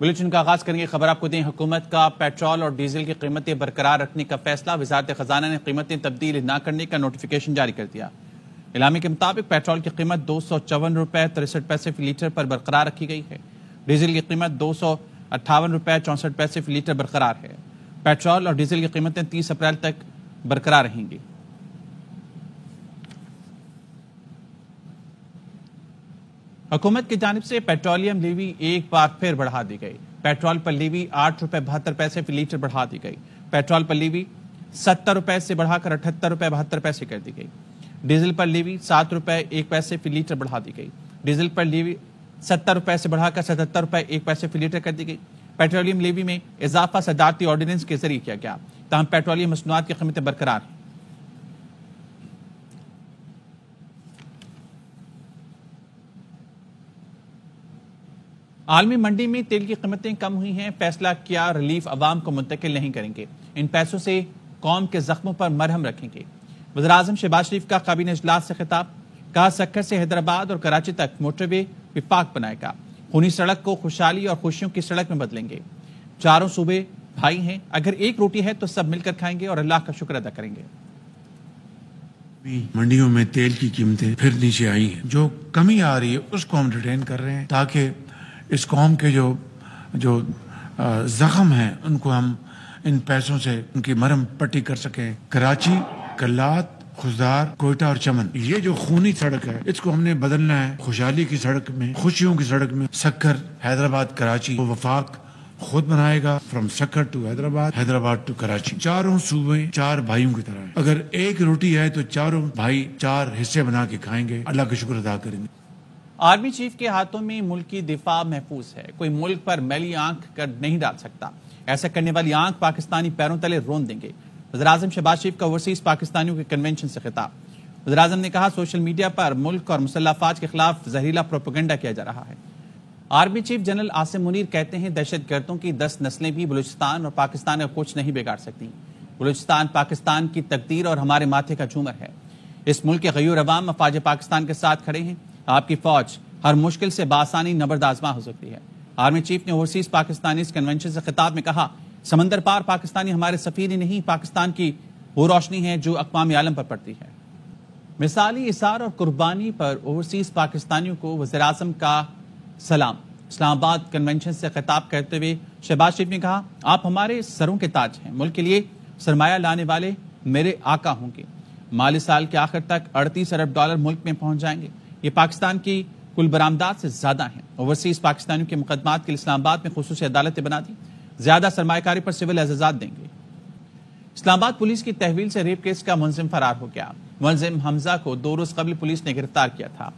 Bulletin کا آغاز کریں گے خبر آپ کو دیں حکومت کا پیٹرول اور ڈیزل کی قیمتیں برقرار رکھنے کا فیصلہ وزارت خزانہ نے قیمتیں تبدیل نہ کرنے کا نوٹیفیکیشن جاری کر دیا اعلامیہ کے مطابق پیٹرول کی قیمت 254 روپے 63 پیسے فی لیٹر پر برقرار رکھی گئی ہے ڈیزل کی قیمت 258 روپے 64 پیسے فی لیٹر برقرار ہے پیٹرول اور ڈیزل کی قیمتیں 30 اپریل تک برقرار رہیں گی حکومت کی جانب سے پیٹرولیم لیوی ایک بار پھر بڑھا دی گئی پیٹرول پر لیوی 8 روپے 72 پیسے فی لیٹر بڑھا دی گئی پیٹرول پر لیوی 70 روپے سے بڑھا کر 78 روپے 72 پیسے کر دی گئی ڈیزل پر لیوی 7 روپے 1 پیسے فی لیٹر بڑھا دی گئی ڈیزل پر لیوی 70 روپے سے بڑھا کر 77 روپے 1 پیسے فی لیٹر کر دی گئی پیٹرولیم لیوی میں اضافہ صدارتی آرڈیننس کے ذریعے کیا گیا تاہم پیٹرولیم مصنوعات کی قیمتیں برقرار ہیں عالمی منڈی میں تیل کی قیمتیں کم ہوئی ہیں فیصلہ کیا ریلیف عوام کو منتقل نہیں کریں گے ان پیسوں سے قوم کے زخموں پر مرہم رکھیں گے وزیراعظم شہباز شریف کا کابینہ اجلاس سے خطاب کہا سکر سے حیدرآباد اور کراچی تک موٹر وے وفاق بنائے گا خونی سڑک کو خوشحالی اور خوشیوں کی سڑک میں بدلیں گے چاروں صوبے بھائی ہیں اگر ایک روٹی ہے تو سب مل کر کھائیں گے اور اللہ کا شکر ادا کریں گے منڈیوں میں تیل کی قیمتیں پھر نیچے آئی ہیں جو کمی آ رہی ہے اس کو ہم ریٹین کر رہے ہیں تاکہ اس قوم کے جو زخم ہیں ان کو ہم ان پیسوں سے ان کی مرہم پٹی کر سکیں کراچی کلات خزدار کوئٹہ اور چمن یہ جو خونی سڑک ہے اس کو ہم نے بدلنا ہے خوشحالی کی سڑک میں خوشیوں کی سڑک میں سکر حیدرآباد کراچی وہ وفاق خود بنائے گا from Sukkur to Hyderabad to Karachi چاروں صوبے چار بھائیوں کی طرح ہیں اگر ایک روٹی ہے تو چاروں بھائی چار حصے بنا کے کھائیں گے اللہ کا شکر ادا کریں گے آرمی چیف کے ہاتھوں میں ملک کی دفاع محفوظ ہے کوئی ملک پر میلی آنکھ کر نہیں ڈال سکتا ایسا کرنے والی آنکھ پاکستانی پیروں تلے رون دیں گے وزیراعظم شہباز شریف کا اوورسیز پاکستانیوں کے کنونشن سے خطاب وزیراعظم نے کہا سوشل میڈیا پر ملک اور مسلح افواج کے خلاف زہریلا پروپیگنڈا کیا جا رہا ہے army chief general Asim Munir کہتے ہیں دہشت گردوں کی 10 نسلیں بھی بلوچستان اور پاکستان کا کچھ نہیں بگاڑ سکتی بلوچستان پاکستان کی تقدیر اور ہمارے ماتھے کا جھومر ہے اس ملک کے غیور عوام افواج پاکستان کے ساتھ کھڑے ہیں آپ کی فوج ہر مشکل سے بآسانی نبرد آزما ہو سکتی ہے آرمی چیف نے اوورسیز پاکستانیز کنونشن سے خطاب میں کہا سمندر پار پاکستانی ہمارے سفیر ہی نہیں پاکستان کی وہ روشنی ہے جو اقوام عالم پر پڑتی ہے مثالی اثار اور قربانی پر اوورسیز پاکستانیوں کو وزیراعظم کا سلام اسلام آباد کنونشن سے خطاب کرتے ہوئے شہباز شریف نے کہا آپ ہمارے سروں کے تاج ہیں ملک کے لیے سرمایہ لانے والے میرے آقا ہوں گے مالی سال کے آخر تک 38 ارب ڈالر ملک میں پہنچ جائیں گے یہ پاکستان کی کل برآمدات سے زیادہ ہیں اوورسیز پاکستانیوں کے مقدمات کے لیے اسلام آباد میں خصوصی عدالتیں بنا دی زیادہ سرمایہ کاری پر سول اعزازات دیں گے اسلام آباد پولیس کی تحویل سے ریپ کیس کا ملزم فرار ہو گیا ملزم حمزہ کو 2 روز قبل پولیس نے گرفتار کیا تھا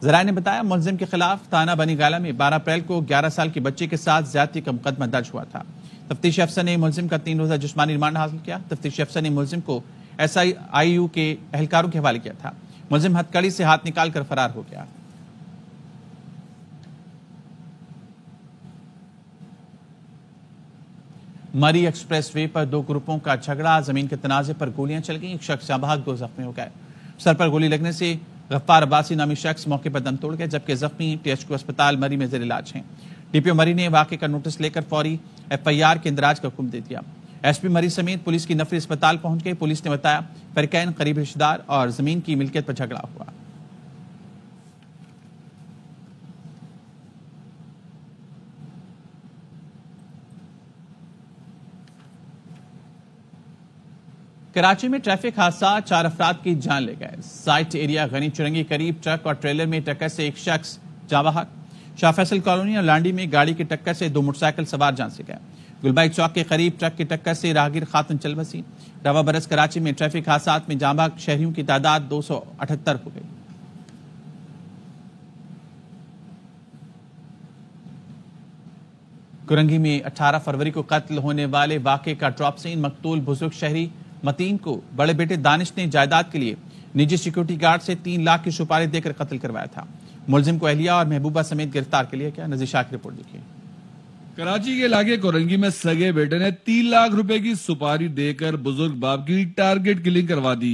ذرائع نے بتایا ملزم کے خلاف تھانہ بنی گالہ میں 12 اپریل کو 11 سال کی بچی کے ساتھ زیادتی کا مقدمہ درج ہوا تھا تفتیشی افسر نے ملزم کا 3 روزہ جسمانی ریمانڈ حاصل کیا تفتیشی افسر نے ملزم کو SIU کے اہلکاروں کے حوالے کیا تھا ملزم ہتھکڑی سے ہاتھ نکال کر فرار ہو گیا مری ایکسپریس وے پر 2 گروپوں کا جھگڑا زمین کے تنازع پر گولیاں چل گئیں ایک شخص جاں بحق 2 زخمی ہو گئے سر پر گولی لگنے سے غفار عباسی نامی شخص موقع پر دم توڑ گئے جبکہ زخمی THQ اسپتال مری میں زیر علاج ہیں DPO مری نے واقعے کا نوٹس لے کر فوری FIR کے اندراج کا حکم دے دیا SP مری سمیت پولیس کی نفری اسپتال پہنچ گئی پولیس نے بتایا فریقین قریبی رشتہ دار اور زمین کی ملکیت پر جھگڑا ہوا کراچی میں ٹریفک حادثہ 4 افراد کی جان لے گئے سائٹ ایریا غنی چرنگی قریب ٹرک اور ٹریلر میں ٹکر سے ایک شخص جاں بحق شاہ فیصل کالونی اور لانڈی میں گاڑی کی ٹکر سے 2 موٹر سائیکل سوار جان سے گئے گلبائی چوک کے قریب ٹرک کی ٹکر سے راہگیر خاتون چل بسی رواں برس کراچی میں ٹریفک حادثات میں جاں بحق شہریوں کی تعداد 278 ہو گئی کرنگی میں 18 فروری کو قتل ہونے والے واقعے کا ڈراپ سین مقتول بزرگ شہری متین کو بڑے بیٹے دانش نے جائیداد کے لیے نجی سیکورٹی گارڈ سے 3 لاکھ کی سپاری دے کر قتل کروایا تھا ملزم کو اہلیہ اور محبوبہ سمیت گرفتار کے لیے کیا نذیر شاہ کی رپورٹ دیکھیے کراچی کے علاقے کورنگی میں سگے بیٹے نے 3 لاکھ روپے کی سپاری دے کر بزرگ باپ کی ٹارگٹ کلنگ کروا دی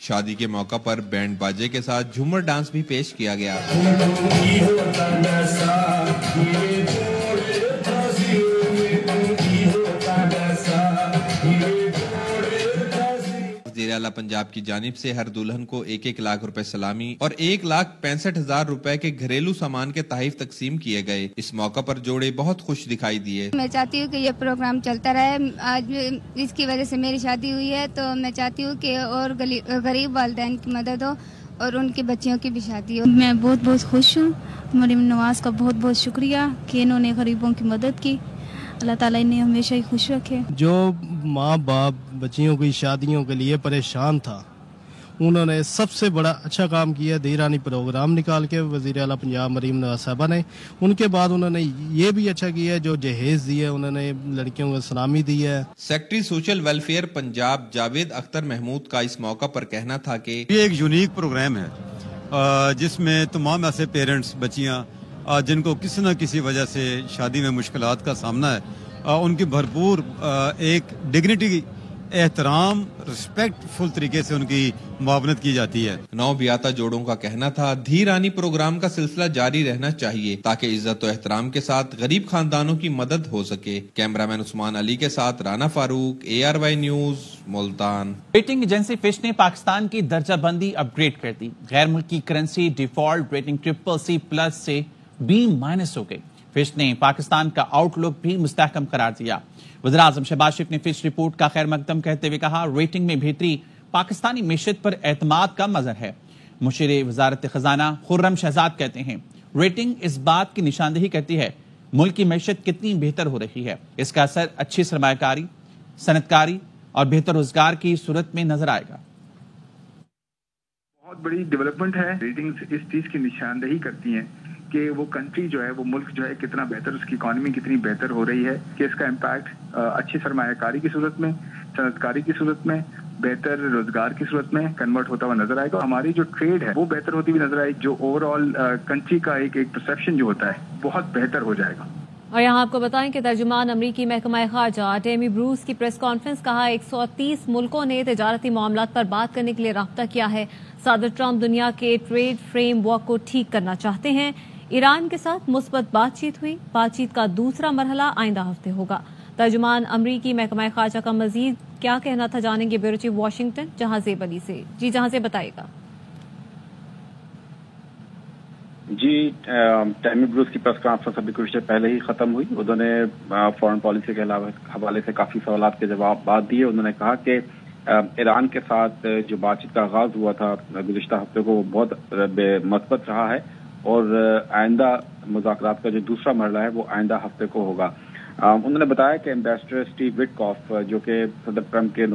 شادی کے موقع پر بینڈ باجے کے ساتھ جھومر ڈانس بھی پیش کیا گیا. وزیر اعلیٰ پنجاب کی جانب سے ہر دلہن کو 1 لاکھ روپے سلامی اور 1,65,000 روپے کے گھریلو سامان کے تحائف تقسیم کیے گئے. اس موقع پر جوڑے بہت خوش دکھائی دیے. میں چاہتی ہوں کہ یہ پروگرام چلتا رہے. آج اس کی وجہ سے میری شادی ہوئی ہے تو میں چاہتی ہوں کہ اور غریب والدین کی مدد ہو اور ان کی بچیوں کی بھی شادی ہو. میں بہت بہت خوش ہوں. مریم نواز کا بہت بہت شکریہ کہ انہوں نے غریبوں کی مدد کی. اللہ تعالیٰ انہیں ہمیشہ ہی خوش رکھے. جو ماں باپ بچیوں کی شادیوں کے لیے پریشان تھا انہوں نے سب سے بڑا اچھا کام کیا. دھیرانی پروگرام نکال کے وزیر اعلیٰ پنجاب مریم نواز صاحبہ نے. ان کے بعد انہوں نے یہ بھی اچھا کیا جو جہیز دی ہے انہوں نے لڑکیوں کو سلامی دی ہے. Secretary social welfare Punjab Javed Akhtar Mahmood کا اس موقع پر کہنا تھا کہ یہ ایک یونیک پروگرام ہے جس میں تمام ایسے پیرنٹس بچیاں جن کو کسی نہ کسی وجہ سے شادی میں مشکلات کا سامنا ہے ان کی بھرپور ایک ڈگنیٹی احترام رسپیکٹ فل طریقے سے ان کی معاونت کی جاتی ہے. 9 بیاتا جوڑوں کا کہنا تھا دھیرانی پروگرام کا سلسلہ جاری رہنا چاہیے تاکہ عزت و احترام کے ساتھ غریب خاندانوں کی مدد ہو سکے. کیمرامین عثمان علی کے ساتھ رانا فاروق ARY news Multan. Rating agency Fitch نے پاکستان کی درجہ بندی اپ گریڈ کر دی. غیر ملکی کرنسی ڈیفالٹ ریٹنگ CCC+ سے B- ہو گئی. فچ نے پاکستان کا آؤٹ لک بھی مستحکم قرار دیا. وزیراعظم شہباز شریف نے فچ رپورٹ کا خیر مقدم کہتے ہوئے کہا ریٹنگ میں بہتری پاکستانی معیشت پر اعتماد کا مظہر ہے. مشیر وزارت خزانہ خرم شہزاد کہتے ہیں ریٹنگ اس بات کی نشاندہی کرتی ہے ملک کی معیشت کتنی بہتر ہو رہی ہے. اس کا اثر اچھی سرمایہ کاری، صنعت کاری اور بہتر روزگار کی صورت میں نظر آئے گا. بہت بڑی ڈیولپمنٹ ہے. ریٹنگز اس چیز کی نشاندہی کرتی ہیں کہ وہ کنٹری جو ہے وہ ملک جو ہے کتنا بہتر، اس کی اکانومی کتنی بہتر ہو رہی ہے، کہ اس کا امپیکٹ اچھی سرمایہ کاری کی صورت میں، صنعت کاری کی صورت میں، بہتر روزگار کی صورت میں کنورٹ ہوتا ہوا نظر آئے گا. ہماری جو ٹریڈ ہے وہ بہتر ہوتی ہوئی نظر آئے گی. جو اوور آل کنٹری کا ایک پرسیپشن جو ہوتا ہے بہت بہتر ہو جائے گا. اور یہاں آپ کو بتائیں کہ ترجمان امریکی محکمہ خارجہ ٹیمی بروس کی پریس کانفرنس کہا 130 ملکوں نے تجارتی معاملات پر بات کرنے کے لیے رابطہ کیا ہے. صدر ٹرمپ دنیا کے ٹریڈ فریم ورک کو ٹھیک کرنا چاہتے ہیں. ایران کے ساتھ مثبت بات چیت ہوئی. بات چیت کا دوسرا مرحلہ آئندہ ہفتے ہوگا. ترجمان امریکی محکمہ خارجہ کا مزید کیا کہنا تھا جانیں گے بیورو چیف واشنگٹن جہازیب علی سے. جی جہازیب بتائیے گا. جی ٹیمی بروس کی پریس کانفرنس ابھی کچھ دیر پہلے ہی ختم ہوئی. انہوں نے فورن پالیسی کے حوالے سے کافی سوالات کے جواب دیے. انہوں نے کہا کہ ایران کے ساتھ جو بات چیت کا آغاز ہوا تھا گزشتہ ہفتے کو وہ بہت مثبت رہا ہے اور آئندہ مذاکرات کا جو دوسرا مرحلہ ہے وہ آئندہ ہفتے کو ہوگا. انہوں نے بتایا کہ ایمبیسڈر اسٹیو وٹکاف جو کہ صدر ٹرمپ کے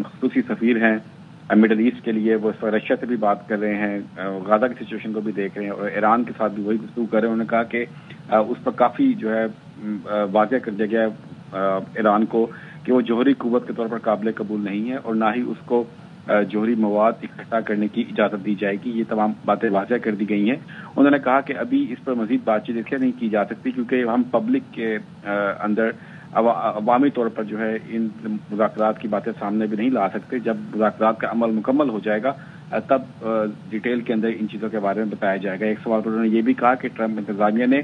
خصوصی سفیر ہیں مڈل ایسٹ کے لیے، وہ اس وقت رشیا سے بھی بات کر رہے ہیں، غزہ کی سچویشن کو بھی دیکھ رہے ہیں اور ایران کے ساتھ بھی وہی گفتگو کر رہے ہیں. انہوں نے کہا کہ اس پر کافی جو ہے واضح کر دیا گیا ہے ایران کو کہ وہ جوہری قوت کے طور پر قابل قبول نہیں ہے اور نہ ہی اس کو جوہری مواد اکٹھا کرنے کی اجازت دی جائے گی. یہ تمام باتیں واضح کر دی گئی ہیں. انہوں نے کہا کہ ابھی اس پر مزید بات چیت اس لیے نہیں کی جا سکتی کیونکہ ہم پبلک کے اندر عوامی طور پر جو ہے ان مذاکرات کی باتیں سامنے بھی نہیں لا سکتے. جب مذاکرات کا عمل مکمل ہو جائے گا تب ڈیٹیل کے اندر ان چیزوں کے بارے میں بتایا جائے گا. ایک سوال پر انہوں نے یہ بھی کہا کہ ٹرمپ انتظامیہ نے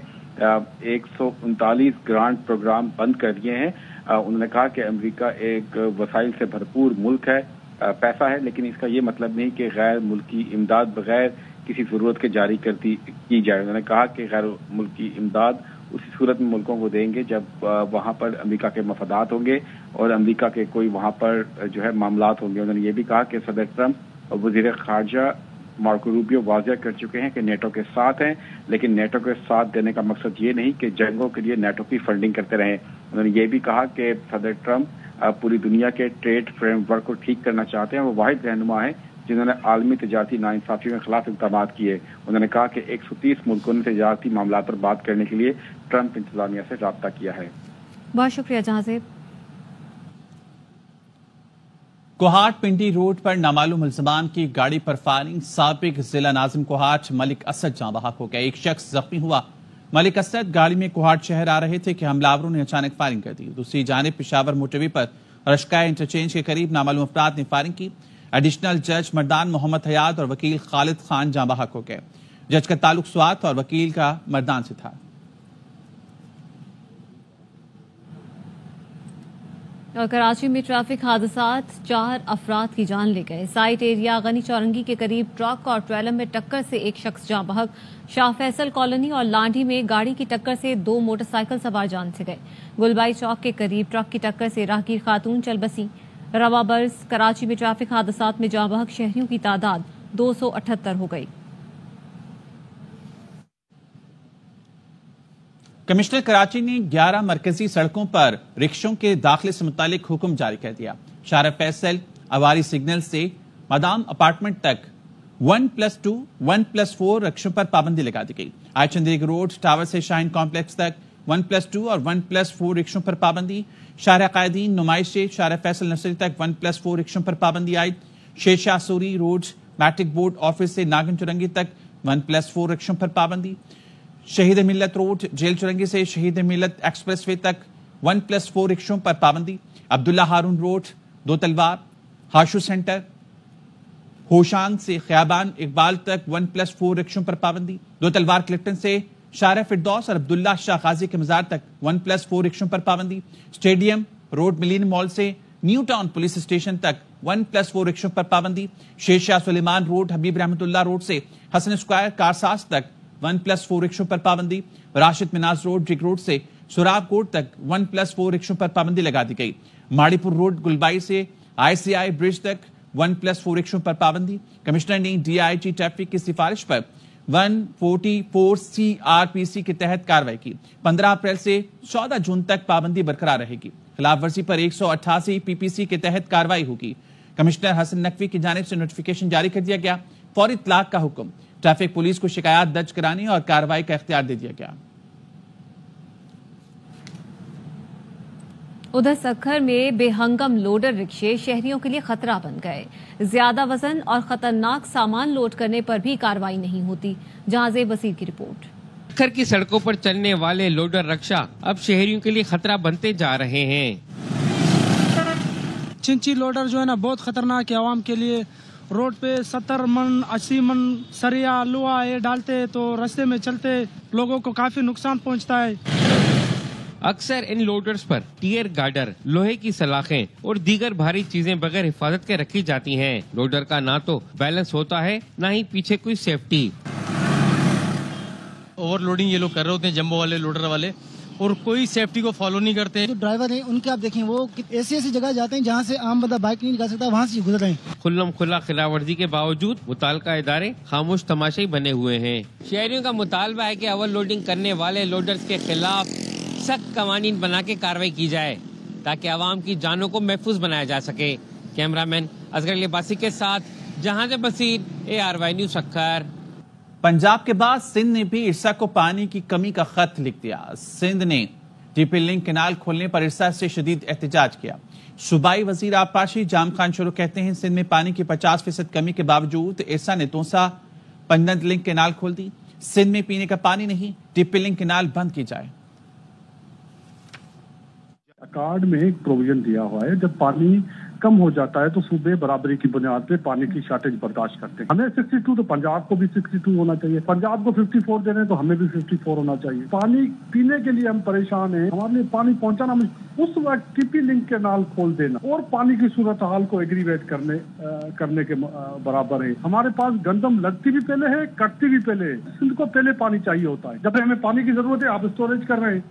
139 گرانٹ پروگرام بند کر دیے ہیں. انہوں نے کہا کہ امریکہ ایک وسائل سے بھرپور ملک ہے، پیسہ ہے، لیکن اس کا یہ مطلب نہیں کہ غیر ملکی امداد بغیر کسی ضرورت کے جاری کی جائے. انہوں نے کہا کہ غیر ملکی امداد اسی صورت میں ملکوں کو دیں گے جب وہاں پر امریکہ کے مفادات ہوں گے اور امریکہ کے کوئی وہاں پر جو ہے معاملات ہوں گے. انہوں نے یہ بھی کہا کہ صدر ٹرمپ اور وزیر خارجہ مارکو روبیو واضح کر چکے ہیں کہ نیٹو کے ساتھ ہیں، لیکن نیٹو کے ساتھ دینے کا مقصد یہ نہیں کہ جنگوں کے لیے نیٹو کی فنڈنگ کرتے رہیں. انہوں نے یہ بھی کہا کہ صدر ٹرمپ پوری دنیا کے ٹریڈ فریم ورک کو ٹھیک کرنا چاہتے ہیں. وہ واحد رہنما ہیں جنہوں نے عالمی تجارتی ناانصافیوں کے خلاف اقدامات کیے. انہوں نے کہا کہ 130 ملکوں نے تجارتی معاملات پر بات کرنے کے لیے ٹرمپ انتظامیہ سے رابطہ کیا ہے. بہت شکریہ جہازیب. کوہاٹ پنڈی روڈ پر نامعلوم ملزمان کی گاڑی پر فائرنگ، سابق ضلع ناظم کوہاٹ ملک اسد جاں بحق ہو گئے. ایک شخص زخمی ہوا. ملک اسد گاڑی میں کوہاٹ شہر آ رہے تھے کہ حملہ نے اچانک فائرنگ کر دی. دوسری جانب پشاور موٹروے پر رشکائے انٹرچینج کے قریب نامعلوم افراد نے فائرنگ کی. ایڈیشنل جج مردان محمد حیات اور وکیل خالد خان جاں بحق ہو گئے. جج کا تعلق سوات اور وکیل کا مردان سے تھا. اور کراچی میں ٹریفک حادثات 4 افراد کی جان لے گئے. سائٹ ایریا غنی چورنگی کے قریب ٹرک اور ٹریلر میں ٹکر سے ایک شخص جاں بحق. شاہ فیصل کالونی اور لانڈھی میں گاڑی کی ٹکر سے 2 موٹر سائیکل سوار جان سے گئے. گلبائی چوک کے قریب ٹرک کی ٹکر سے راہگیر خاتون چل بسی. رواں برس کراچی میں ٹریفک حادثات میں جاں بحق شہریوں کی تعداد 278 ہو گئی. کمشنر کراچی نے 11 مرکزی سڑکوں پر رکشوں کے داخلے سے متعلق حکم جاری کر دیا. شارع فیصل عواری سگنل سے مدام اپارٹمنٹ تک 1+2 1+4 رکشوں پر پابندی لگا دی گئی. آئی چندریگ روڈ ٹاور سے شاہین کمپلیکس تک 1+2 اور 1+4 رکشوں پر پابندی. شارع قائدین نمائش سے شارع فیصل نرسری تک 1+4 رکشوں پر پابندی عائد. Sher Shah Suri road matric board office سے ناگن چورنگی تک 1+4 رکشوں پر پابندی. شہید ملت روڈ جیل چورنگی سے شہید ملت ایکسپریس وے تک 1+4 رکشوں پر پابندی. عبداللہ ہارون روڈ دو تلوار ہاشو سینٹر ہوشان سے خیابان اقبال تک 1+4 رکشوں پر پابندی. دو تلوار کلکٹن سے شارع فردوس اور عبداللہ شاہ غازی کے مزار تک 1+4 رکشوں پر پابندی. اسٹیڈیم روڈ ملین مال سے نیو ٹاؤن پولیس اسٹیشن تک 1+4 رکشوں پر پابندی. شیر شاہ سلیمان روڈ حبیب رحمت اللہ روڈ سے حسن اسکوائر کارساز تک 1+4 رکشوں پر پابندی. راشد مناز روڈ ڈگ روڈ سے سراب کوٹ تک 1+4 رکشوں پر پابندی لگا دی گئی. ماڑی پور روڈ گلبائی سے ICI برج تک 1+4 رکشوں پر پابندی. کمشنر نے DIG ٹریفک کی سفارش پر 144 CRPC کے تحت کارروائی کی. 15 اپریل سے 14 جون تک پابندی برقرار رہے گی. خلاف ورزی پر 188 PPC کے تحت کارروائی ہوگی. کمشنر حسن نقوی کی جانب سے نوٹیفیکیشن جاری کر دیا گیا. فوری اطلاق کا حکم. ٹریفک پولیس کو شکایات درج کرانے اور کارروائی کا اختیار دے دیا گیا. ادھر سکھر میں بے ہنگم لوڈر رکشے شہریوں کے لیے خطرہ بن گئے. زیادہ وزن اور خطرناک سامان لوڈ کرنے پر بھی کارروائی نہیں ہوتی. جہاز بصیر کی رپورٹ. سکھر کی سڑکوں پر چلنے والے لوڈر رکشا اب شہریوں کے لیے خطرہ بنتے جا رہے ہیں. چنچی لوڈر جو ہے نا بہت خطرناک ہے عوام کے لیے. روڈ پہ 70 من 80 من سریا لوہا یہ ڈالتے تو رستے میں چلتے لوگوں کو کافی نقصان پہنچتا ہے. اکثر ان لوڈرز پر ٹیئر گارڈر، لوہے کی سلاخیں اور دیگر بھاری چیزیں بغیر حفاظت کے رکھی جاتی ہیں. لوڈر کا نہ تو بیلنس ہوتا ہے نہ ہی پیچھے کوئی سیفٹی. اوور لوڈنگ یہ لوگ کر رہے ہوتے ہیں جمبو والے لوڈر والے، اور کوئی سیفٹی کو فالو نہیں کرتے. جو ڈرائیور ہیں ان کے آپ دیکھیں وہ ایسی جگہ جاتے ہیں جہاں سے عام بندہ بائک نہیں نکال سکتا، وہاں سے گزر رہے ہیں. کھلم کھلا خلاف ورزی کے باوجود متعلقہ ادارے خاموش تماشائی بنے ہوئے ہیں. شہریوں کا مطالبہ ہے کہ اوور لوڈنگ کرنے والے لوڈرز کے خلاف سخت قوانین بنا کے کارروائی کی جائے تاکہ عوام کی جانوں کو محفوظ بنایا جا سکے. کیمرامین اصغر عباسی کے ساتھ جہاز بصیر ARY نیوز سکھر. پنجاب کے بعد سندھ نے بھی ارسا کو پانی کی کمی کا خط لکھ دیا. سندھ نے ٹی پی لنک کینال کھولنے پر ارسا سے شدید احتجاج کیا. صوبائی وزیر آبپاشی جام خان شروع کہتے ہیں سندھ میں پانی کی 50% کمی کے باوجود ارسا نے توسا پنجند لنک کینال کھول دی. سندھ میں پینے کا پانی نہیں، ٹی پی لنک کینال بند کی جائے. کارڈ میں ایک پروویژن دیا ہوا ہے جب پانی کم ہو جاتا ہے تو صوبے برابری کی بنیاد پہ پانی کی شارٹیج برداشت کرتے ہیں. ہمیں 62 تو پنجاب کو بھی 62 ہونا چاہیے. پنجاب کو 54 دینے تو ہمیں بھی 54 ہونا چاہیے. پانی پینے کے لیے ہم پریشان ہیں. ہمارے لیے پانی پہنچانا اس وقت ٹی پی لنک کینال کھول دینا اور پانی کی صورتحال کو ایگریویٹ کرنے کے برابر ہے. ہمارے پاس گندم لگتی بھی پہلے ہے، کٹتی بھی پہلے ہے. سندھ کو پہلے پانی چاہیے ہوتا ہے. جب ہمیں پانی کی ضرورت ہے آپ اسٹوریج کر رہے ہیں.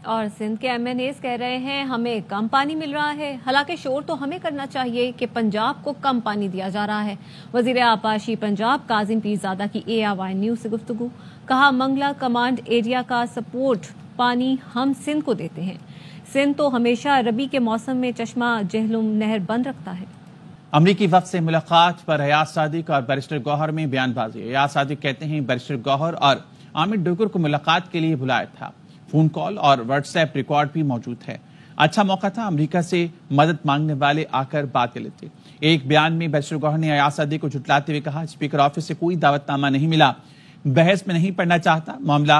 اور سندھ کے MNAs کہہ رہے ہیں ہمیں کم پانی مل رہا ہے، حالانکہ شور تو ہمیں کرنا چاہیے کہ پنجاب کو کم پانی دیا جا رہا ہے. وزیر آبپاشی پنجاب کاظم پیرزادہ کی ARY نیوز سے گفتگو. کہا منگلا کمانڈ ایریا کا سپورٹ پانی ہم سندھ کو دیتے ہیں. سندھ تو ہمیشہ ربی کے موسم میں چشمہ جہلم نہر بند رکھتا ہے. امریکی وفد سے ملاقات پر ایاز صادق اور بیرسٹر گوہر میں بیان بازی. ایاز صادق کہتے ہیں بیرسٹر گوہر اور عامر ڈوگر کو ملاقات کے لیے بلایا تھا. فون کال اور واٹس ایپ ریکارڈ بھی موجود ہے. اچھا موقع تھا امریکہ سے مدد مانگنے والے آ کر بات کر لیتے. ایک بیان میں بیرسٹر گوہر نے ایاز صادق کو جھٹلاتے ہوئے کہا اسپیکر آفس سے کوئی دعوت نامہ نہیں ملا، بحث میں نہیں پڑھنا چاہتا، معاملہ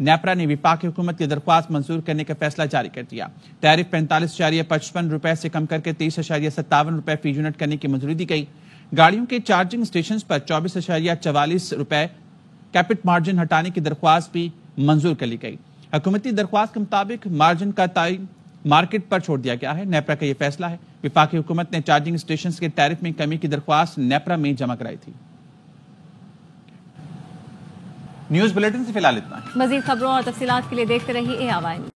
نیپرا نے وفاقی حکومت کی درخواست منظور کرنے کا فیصلہ جاری کر دیا. ٹیرف 45.55 روپے سے کم کر کے 30.57 روپے فی یونٹ کرنے کی منظوری دی گئی. گاڑیوں کے چارجنگ سٹیشنز پر 24.44 روپے کیپٹ مارجن ہٹانے کی درخواست بھی منظور کر لی گئی. حکومتی درخواست کے مطابق مارجن کا تعین مارکیٹ پر چھوڑ دیا گیا ہے. نیپرا کا یہ فیصلہ ہے. وفاقی حکومت نے چارجنگ سٹیشنز کے ٹیرف میں کمی کی درخواست نیپرا میں جمع کرائی تھی. نیوز بلیٹن سے فی الحال اتنا ہے. مزید خبروں اور تفصیلات کے لیے دیکھتے رہیے ARY.